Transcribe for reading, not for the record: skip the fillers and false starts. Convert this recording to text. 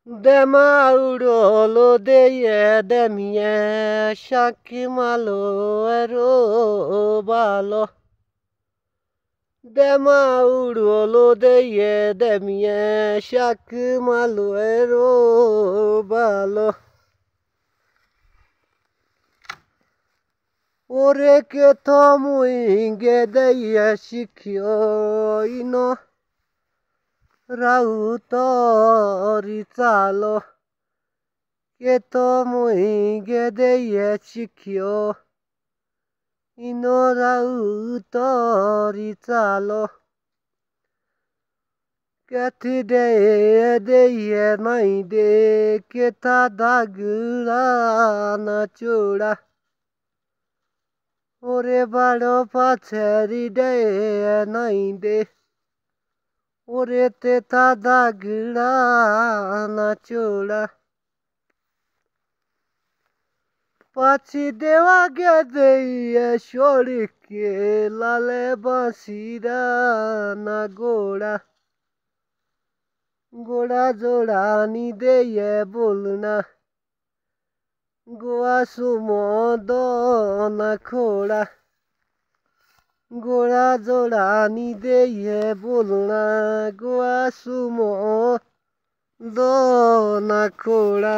Demauro de demie shakimalo ero balo. Demauro de demie shakimalo ero balo. Ore que tomo inge de shikyo ino. Rautori talo che tomo inge de chikyo ino rautori talo kati de nai de ke tadagura na chura ore baro pacheri de nai de ore te tadagura na chura Pachi dewa gede shori ke lale basira na goda goda joda ni de bolna goa sumo do na khoda goda joda ni de bolna goa sumo do na khoda